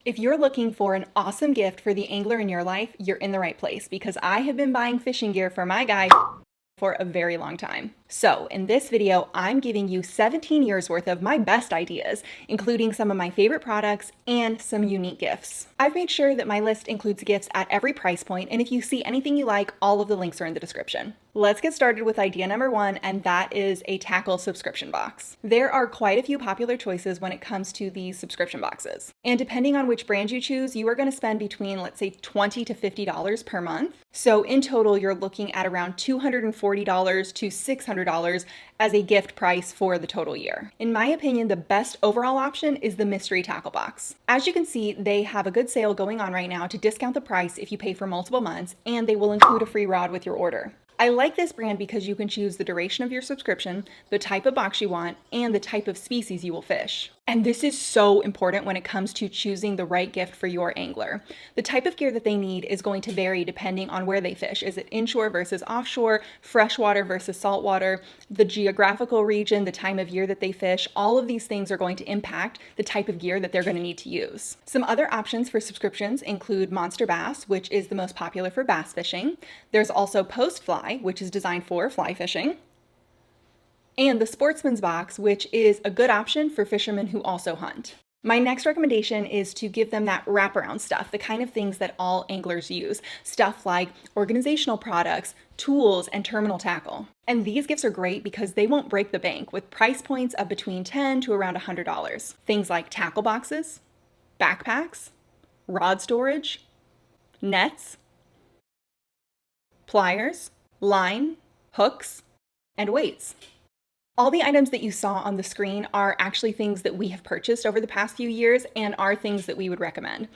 If you're looking for an awesome gift for the angler in your life, you're in the right place because I have been buying fishing gear for my guy for a very long time. So in this video, I'm giving you 17 years worth of my best ideas, including some of my favorite products and some unique gifts. I've made sure that my list includes gifts at every price point, and if you see anything you like, all of the links are in the description. Let's get started with idea number one, and that is a tackle subscription box. There are quite a few popular choices when it comes to these subscription boxes. And depending on which brand you choose, you are going to spend between, let's say, $20 to $50 per month. So in total, you're looking at around $240 to $600 as a gift price for the total year. In my opinion, the best overall option is the mystery tackle box. As you can see, they have a good sale going on right now to discount the price if you pay for multiple months, and they will include a free rod with your order. I like this brand because you can choose the duration of your subscription, the type of box you want, and the type of species you will fish. And this is so important when it comes to choosing the right gift for your angler. The type of gear that they need is going to vary depending on where they fish. Is it inshore versus offshore, freshwater versus saltwater, the geographical region, the time of year that they fish? All of these things are going to impact the type of gear that they're going to need to use. Some other options for subscriptions include Monster Bass, which is the most popular for bass fishing. There's also Post Fly, which is designed for fly fishing, and the Sportsman's Box, which is a good option for fishermen who also hunt. My next recommendation is to give them that wraparound stuff, the kind of things that all anglers use. Stuff like organizational products, tools, and terminal tackle. And these gifts are great because they won't break the bank with price points of between $10 to around $100. Things like tackle boxes, backpacks, rod storage, nets, pliers, line, hooks, and weights. All the items that you saw on the screen are actually things that we have purchased over the past few years and are things that we would recommend.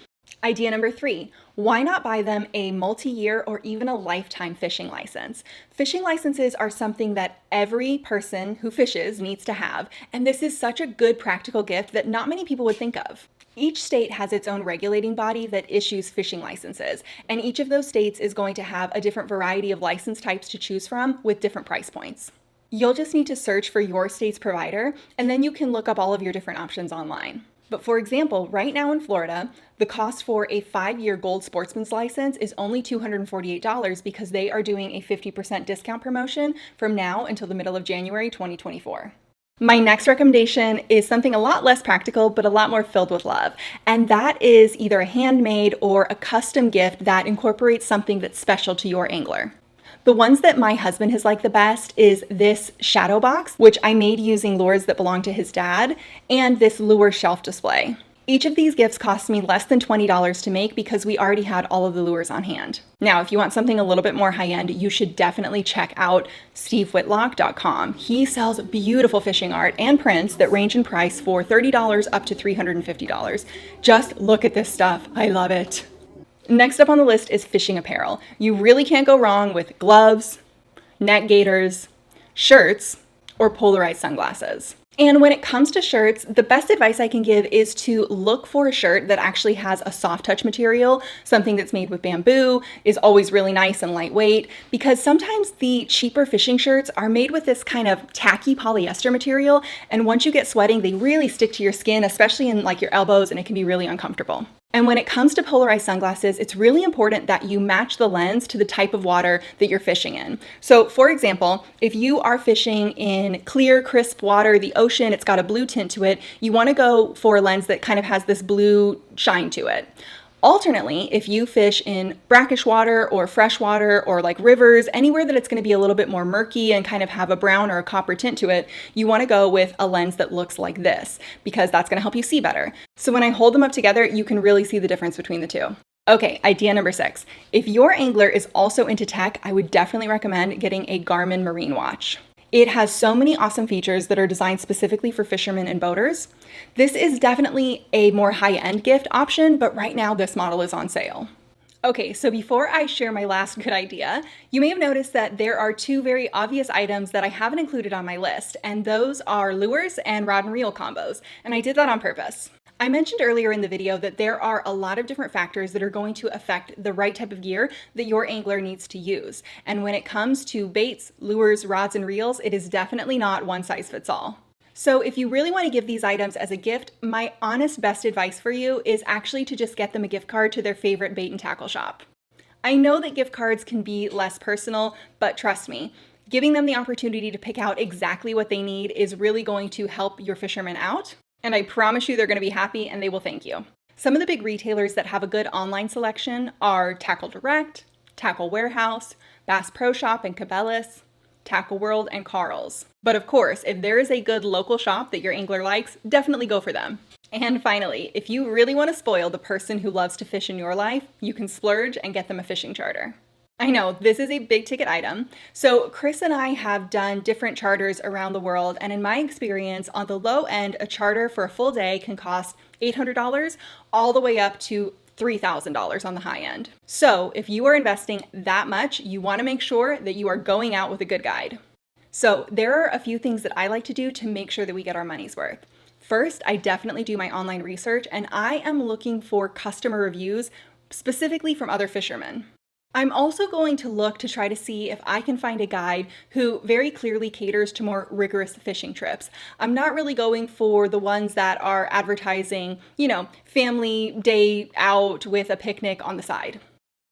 Idea number three, why not buy them a multi-year or even a lifetime fishing license? Fishing licenses are something that every person who fishes needs to have, and this is such a good practical gift that not many people would think of. Each state has its own regulating body that issues fishing licenses, and each of those states is going to have a different variety of license types to choose from with different price points. You'll just need to search for your state's provider, and then you can look up all of your different options online. But for example, right now in Florida, the cost for a 5-year Gold Sportsman's license is only $248 because they are doing a 50% discount promotion from now until the middle of January 2024. My next recommendation is something a lot less practical, but a lot more filled with love. And that is either a handmade or a custom gift that incorporates something that's special to your angler. The ones that my husband has liked the best is this shadow box, which I made using lures that belong to his dad, and this lure shelf display. Each of these gifts cost me less than $20 to make because we already had all of the lures on hand. Now, if you want something a little bit more high-end, you should definitely check out stevewhitlock.com. He sells beautiful fishing art and prints that range in price for $30 up to $350. Just look at this stuff. I love it. Next up on the list is fishing apparel. You really can't go wrong with gloves, neck gaiters, shirts, or polarized sunglasses. And when it comes to shirts, the best advice I can give is to look for a shirt that actually has a soft touch material. Something that's made with bamboo is always really nice and lightweight, because sometimes the cheaper fishing shirts are made with this kind of tacky polyester material, and once you get sweating, they really stick to your skin, especially in like your elbows, and it can be really uncomfortable. And when it comes to polarized sunglasses, it's really important that you match the lens to the type of water that you're fishing in. So for example, if you are fishing in clear, crisp water, the ocean, it's got a blue tint to it, you want to go for a lens that kind of has this blue shine to it. Alternately, if you fish in brackish water or fresh water or like rivers, anywhere that it's going to be a little bit more murky and kind of have a brown or a copper tint to it, you want to go with a lens that looks like this because that's going to help you see better. So when I hold them up together, you can really see the difference between the two. Okay, idea number 6. If your angler is also into tech, I would definitely recommend getting a Garmin Marine watch. It has so many awesome features that are designed specifically for fishermen and boaters. This is definitely a more high-end gift option, but right now this model is on sale. Okay, so before I share my last good idea, you may have noticed that there are 2 very obvious items that I haven't included on my list, and those are lures and rod and reel combos, and I did that on purpose. I mentioned earlier in the video that there are a lot of different factors that are going to affect the right type of gear that your angler needs to use. And when it comes to baits, lures, rods, and reels, it is definitely not one size fits all. So if you really want to give these items as a gift, my honest best advice for you is actually to just get them a gift card to their favorite bait and tackle shop. I know that gift cards can be less personal, but trust me, giving them the opportunity to pick out exactly what they need is really going to help your fishermen out. And I promise you they're going to be happy and they will thank you. Some of the big retailers that have a good online selection are Tackle Direct, Tackle Warehouse, Bass Pro Shop and Cabela's, Tackle World, and Carl's. But of course, if there is a good local shop that your angler likes, definitely go for them. And finally, if you really want to spoil the person who loves to fish in your life, you can splurge and get them a fishing charter. I know, this is a big ticket item. So Chris and I have done different charters around the world, and in my experience, on the low end, a charter for a full day can cost $800 all the way up to $3,000 on the high end. So if you are investing that much, you want to make sure that you are going out with a good guide. So there are a few things that I like to do to make sure that we get our money's worth. First, I definitely do my online research, and I am looking for customer reviews, specifically from other fishermen. I'm also going to look to try to see if I can find a guide who very clearly caters to more rigorous fishing trips. I'm not really going for the ones that are advertising, family day out with a picnic on the side.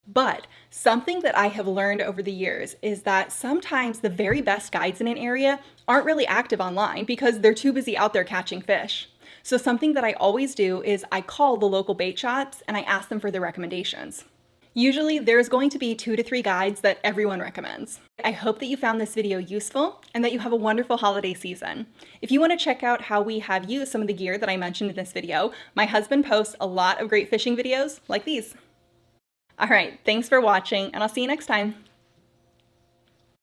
But something that I have learned over the years is that sometimes the very best guides in an area aren't really active online because they're too busy out there catching fish. So something that I always do is I call the local bait shops and I ask them for their recommendations. Usually there's going to be 2 to 3 guides that everyone recommends. I hope that you found this video useful and that you have a wonderful holiday season. If you want to check out how we have used some of the gear that I mentioned in this video, my husband posts a lot of great fishing videos like these. All right, thanks for watching, and I'll see you next time.